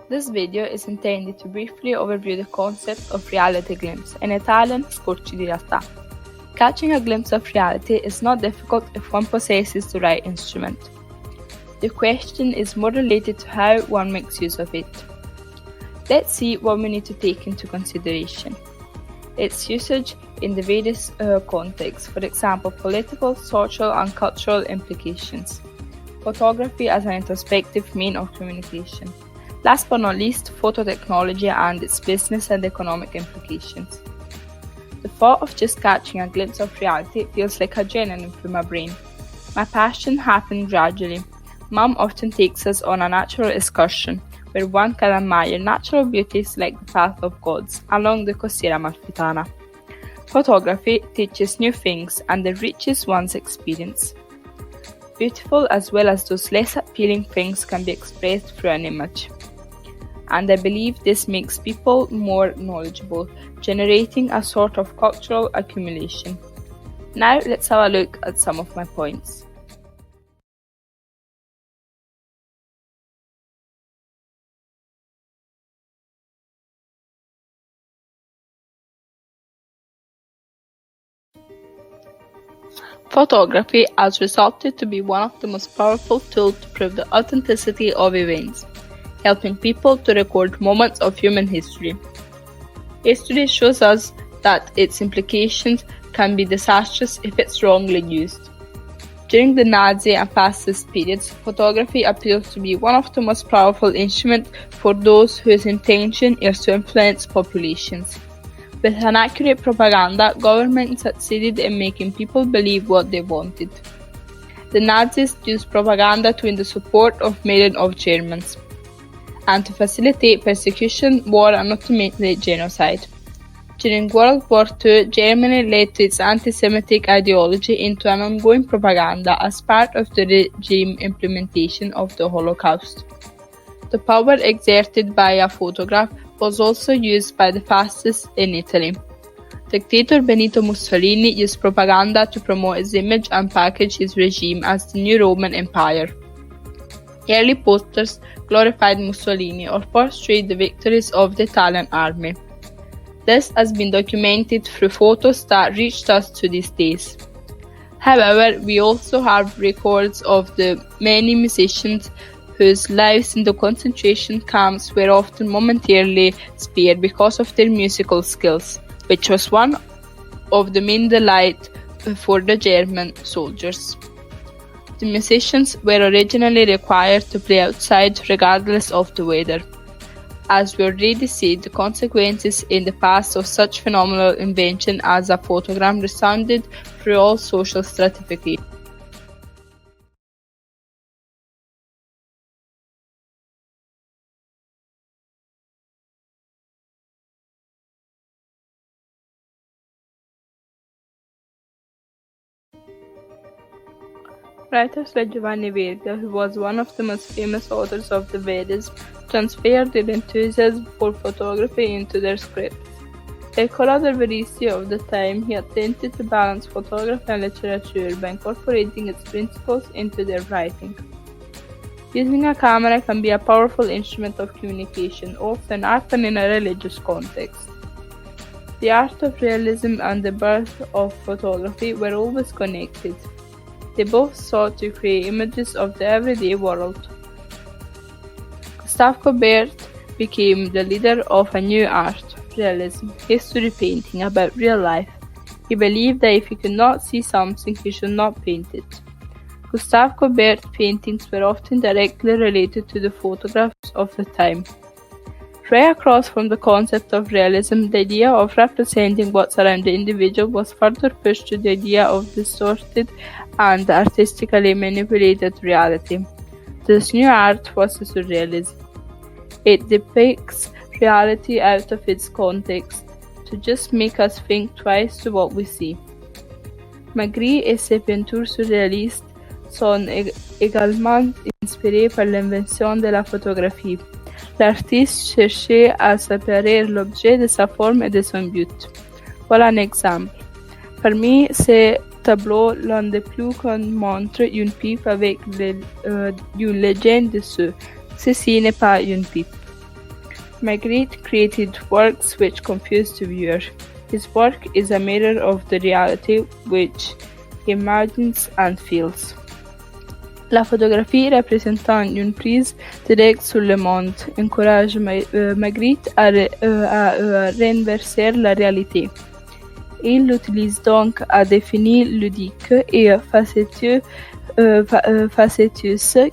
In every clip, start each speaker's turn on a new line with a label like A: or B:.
A: This video is intended to briefly overview the concept of reality glimpse, in Italian Scorci di Realta. Catching a glimpse of reality is not difficult if one possesses the right instrument. The question is more related to how one makes use of it. Let's see what we need to take into consideration. Its usage in the various contexts, for example, political, social, and cultural implications. Photography as an introspective means of communication. Last but not least, photo technology and its business and economic implications. The thought of just catching a glimpse of reality feels like a genuine for my brain. My passion happened gradually. Mom often takes us on a natural excursion where one can admire natural beauties like the path of gods along the Costiera Amalfitana. Photography teaches new things and enriches one's experience. Beautiful as well as those less appealing things can be expressed through an image. And I believe this makes people more knowledgeable, generating a sort of cultural accumulation. Now let's have a look at some of my points. Photography has resulted to be one of the most powerful tools to prove the authenticity of events, helping people to record moments of human history. History shows us that its implications can be disastrous if it's wrongly used. During the Nazi and fascist periods, photography appears to be one of the most powerful instruments for those whose intention is to influence populations. With an accurate propaganda, governments succeeded in making people believe what they wanted. The Nazis used propaganda to win the support of millions of Germans, and to facilitate persecution, war, and ultimately genocide. During World War II, Germany led to its anti-Semitic ideology into an ongoing propaganda as part of the regime implementation of the Holocaust. The power exerted by a photograph was also used by the fascists in Italy. Dictator Benito Mussolini used propaganda to promote his image and package his regime as the new Roman Empire. Early posters glorified Mussolini or portrayed the victories of the Italian army. This has been documented through photos that reached us to these days. However, we also have records of the many musicians whose lives in the concentration camps were often momentarily spared because of their musical skills, which was one of the main delights for the German soldiers. The musicians were originally required to play outside regardless of the weather. As we already said, the consequences in the past of such phenomenal invention as a photogram resounded through all social stratification. Writers like Giovanni Verga, who was one of the most famous authors of the Vedas, transferred their enthusiasm for photography into their scripts. Like all other Verisi of the time, he attempted to balance photography and literature by incorporating its principles into their writing. Using a camera can be a powerful instrument of communication, often in a religious context. The art of realism and the birth of photography were always connected. They both sought to create images of the everyday world. Gustave Courbet became the leader of a new art, realism, history painting about real life. He believed that if he could not see something, he should not paint it. Gustave Courbet's paintings were often directly related to the photographs of the time. Right across from the concept of realism, the idea of representing what's around the individual was further pushed to the idea of distorted and artistically manipulated reality. This new art was the surrealism. It depicts reality out of its context, to just make us think twice to what we see. Magritte et ses peintures surréalistes sont également inspirées par l'invention de la photographie. L'artiste cherchait à séparer l'objet de sa forme et de son but. Voilà un exemple. Parmi ces tableaux, l'un des plus connus montre une pipe avec une légende dessus. Ceci n'est pas une pipe. Magritte created works which confuse the viewer. His work is a mirror of the reality which he imagines and feels. La photographie représentant une prise directe sur le monde encourage Magritte à renverser la réalité. Il l'utilise donc à des fins ludiques et facétieuses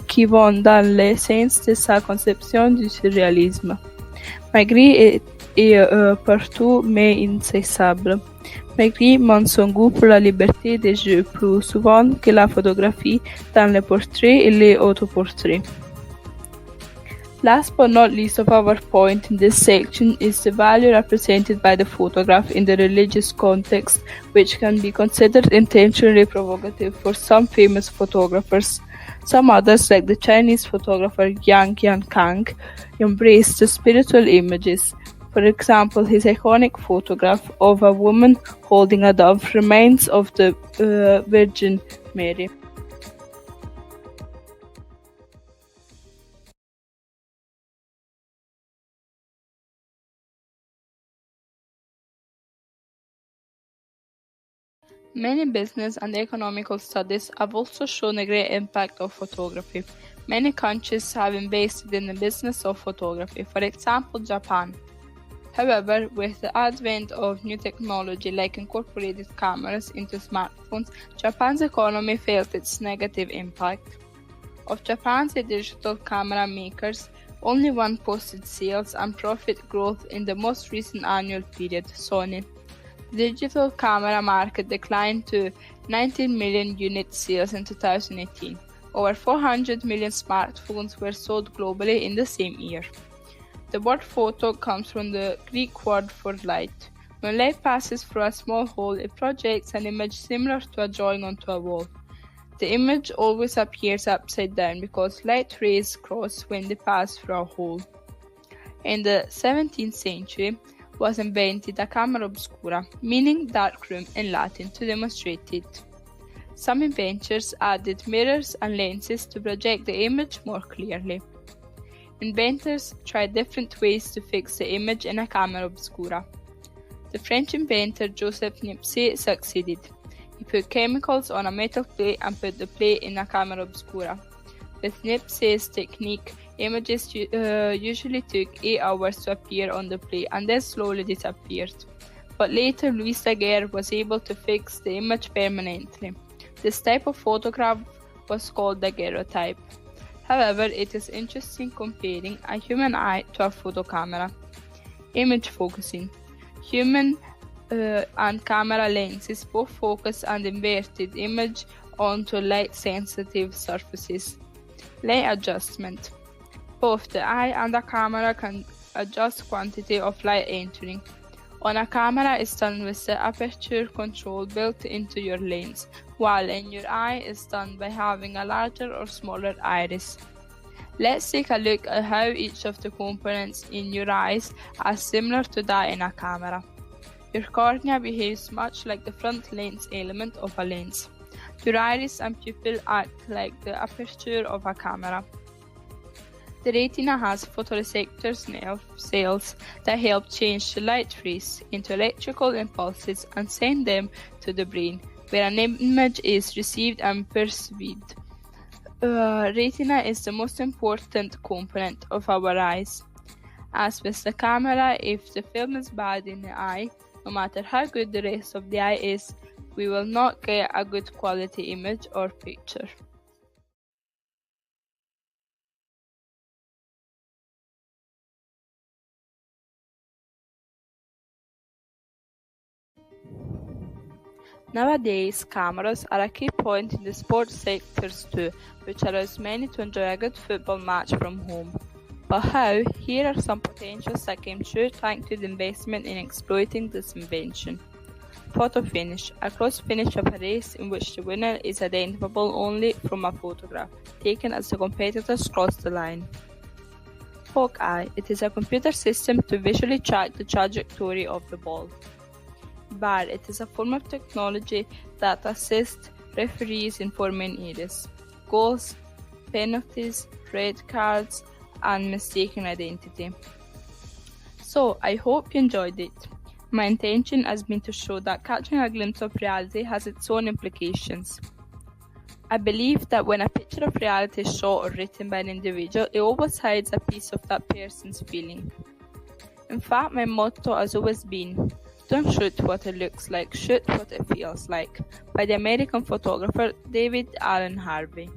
A: qui vont dans le sens de sa conception du surréalisme. Magritte est partout mais insaisissable. Magritte montre son goût pour la liberté des jeux plus souvent que la photographie dans les portraits et les autoportraits. Last but not least of our point in this section is the value represented by the photograph in the religious context, which can be considered intentionally provocative for some famous photographers. Some others, like the Chinese photographer Yang Yankang, embrace the spiritual images. For example, his iconic photograph of a woman holding a dove reminds of the Virgin Mary. Many business and economical studies have also shown a great impact of photography. Many countries have invested in the business of photography, for example, Japan. However, with the advent of new technology like incorporated cameras into smartphones, Japan's economy felt its negative impact. Of Japan's digital camera makers, only one posted sales and profit growth in the most recent annual period, Sony. The digital camera market declined to 19 million unit sales in 2018. Over 400 million smartphones were sold globally in the same year. The word photo comes from the Greek word for light. When light passes through a small hole, it projects an image similar to a drawing onto a wall. The image always appears upside down because light rays cross when they pass through a hole. In the 17th century was invented a camera obscura, meaning dark room in Latin, to demonstrate it. Some inventors added mirrors and lenses to project the image more clearly. Inventors tried different ways to fix the image in a camera obscura. The French inventor Joseph Niepce succeeded. He put chemicals on a metal plate and put the plate in a camera obscura. With Niepce's technique, images usually took 8 hours to appear on the plate and then slowly disappeared. But later Louis Daguerre was able to fix the image permanently. This type of photograph was called the daguerreotype. However, it is interesting comparing a human eye to a photo camera. Image focusing. Human and camera lenses both focus an inverted image onto light-sensitive surfaces. Light adjustment. Both the eye and the camera can adjust quantity of light entering. On a camera is done with the aperture control built into your lens, while in your eye is done by having a larger or smaller iris. Let's take a look at how each of the components in your eyes are similar to that in a camera. Your cornea behaves much like the front lens element of a lens. Your iris and pupil act like the aperture of a camera. The retina has photoreceptors nerve cells that help change the light rays into electrical impulses and send them to the brain, where an image is received and perceived. Retina is the most important component of our eyes. As with the camera, if the film is bad in the eye, no matter how good the rest of the eye is, we will not get a good quality image or picture. Nowadays, cameras are a key point in the sports sectors too, which allows many to enjoy a good football match from home. But how? Here are some potentials that came true thanks to the investment in exploiting this invention. Photo finish, a close finish of a race in which the winner is identifiable only from a photograph, taken as the competitors cross the line. Hawk-eye, it is a computer system to visually track the trajectory of the ball. VAR, it is a form of technology that assists referees in forming errors, goals, penalties, red cards, and mistaken identity. So, I hope you enjoyed it. My intention has been to show that catching a glimpse of reality has its own implications. I believe that when a picture of reality is shot or written by an individual, it always hides a piece of that person's feeling. In fact, my motto has always been, "Don't shoot what it looks like, shoot what it feels like," by the American photographer David Allen Harvey.